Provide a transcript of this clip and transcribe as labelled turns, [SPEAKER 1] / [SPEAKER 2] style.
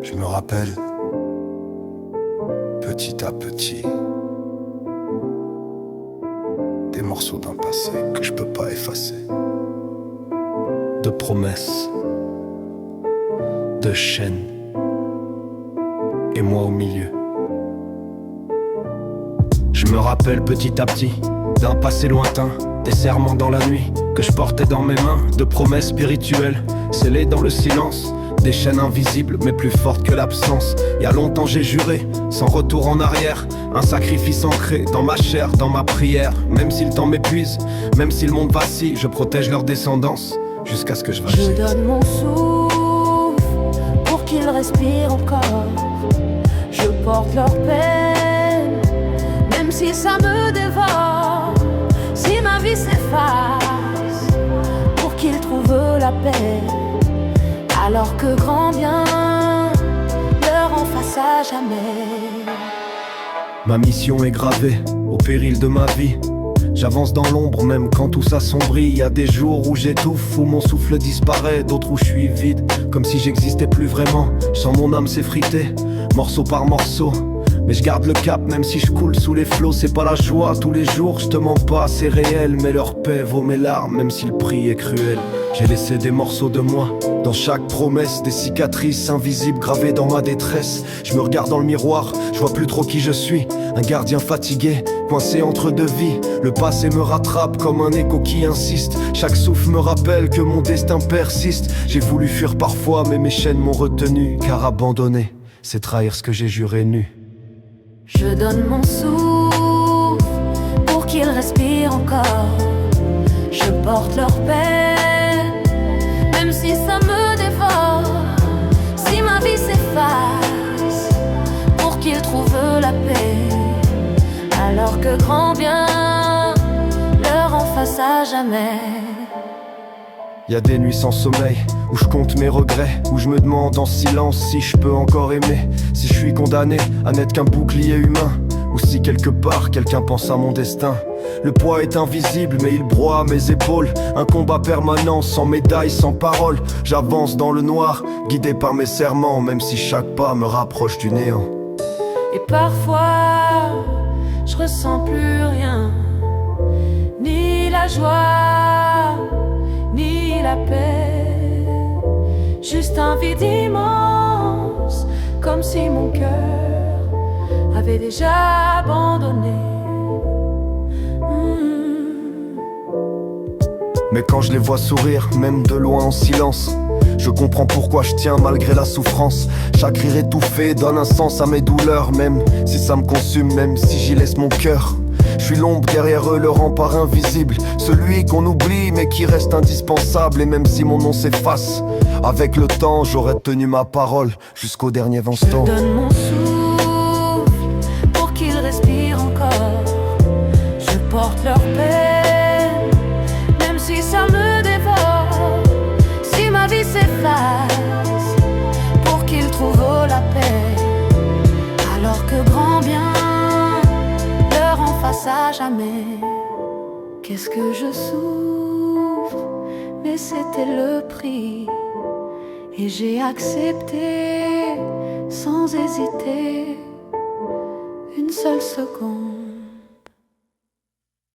[SPEAKER 1] Je me rappelle, petit à petit, des morceaux d'un passé que je peux pas effacer. De promesses, de chaînes, et moi au milieu. Je me rappelle petit à petit d'un passé lointain, des serments dans la nuit que je portais dans mes mains, de promesses spirituelles scellées dans le silence, des chaînes invisibles mais plus fortes que l'absence. Il y a longtemps j'ai juré, sans retour en arrière, un sacrifice ancré dans ma chair, dans ma prière. Même si le temps m'épuise, même si le monde vacille, je protège leur descendance jusqu'à ce que je vacille.
[SPEAKER 2] Je donne mon souffle pour qu'ils respirent encore. Je porte leur peine, même si ça me dévore. Si ma vie s'efface, pour qu'ils trouvent la paix, alors que grand bien leur en fasse à jamais.
[SPEAKER 1] Ma mission est gravée au péril de ma vie. J'avance dans l'ombre même quand tout s'assombrit. Y a des jours où j'étouffe, où mon souffle disparaît, d'autres où je suis vide, comme si j'existais plus vraiment. Je sens mon âme s'effriter, morceau par morceau. Mais je garde le cap même si je coule sous les flots. C'est pas la joie tous les jours, je te mens pas, c'est réel. Mais leur paix vaut mes larmes même si le prix est cruel. J'ai laissé des morceaux de moi dans chaque promesse, des cicatrices invisibles gravées dans ma détresse. Je me regarde dans le miroir, je vois plus trop qui je suis. Un gardien fatigué, coincé entre deux vies. Le passé me rattrape comme un écho qui insiste. Chaque souffle me rappelle que mon destin persiste. J'ai voulu fuir parfois mais mes chaînes m'ont retenu. Car abandonner, c'est trahir ce que j'ai juré nu.
[SPEAKER 2] Je donne mon souffle pour qu'ils respirent encore. Je porte leur peine, même si ça me dévore. Si ma vie s'efface, pour qu'ils trouvent la paix, alors que grand bien leur en fasse à jamais.
[SPEAKER 1] Y a des nuits sans sommeil, où je compte mes regrets, où je me demande en silence si je peux encore aimer. Si je suis condamné à n'être qu'un bouclier humain, ou si quelque part quelqu'un pense à mon destin. Le poids est invisible mais il broie mes épaules. Un combat permanent, sans médaille, sans parole. J'avance dans le noir, guidé par mes serments, même si chaque pas me rapproche du néant.
[SPEAKER 2] Et parfois, je ressens plus rien, ni la joie, ni la paix. Juste un vide immense, comme si mon cœur avait déjà abandonné.
[SPEAKER 1] Mais quand je les vois sourire, même de loin en silence, je comprends pourquoi je tiens malgré la souffrance. Chaque rire étouffé donne un sens à mes douleurs, même si ça me consume, même si j'y laisse mon cœur. Je suis l'ombre derrière eux, le rempart invisible, celui qu'on oublie mais qui reste indispensable. Et même si mon nom s'efface, avec le temps j'aurais tenu ma parole jusqu'au dernier instant.
[SPEAKER 2] Je donne mon souffle pour qu'ils respirent encore. Je porte leur peine, même si ça me dévore. Si ma vie s'efface, pour qu'ils trouvent la paix, alors que grand bien leur en fasse à jamais. Qu'est-ce que je souffre, mais c'était le prix, et j'ai accepté sans hésiter une seule seconde.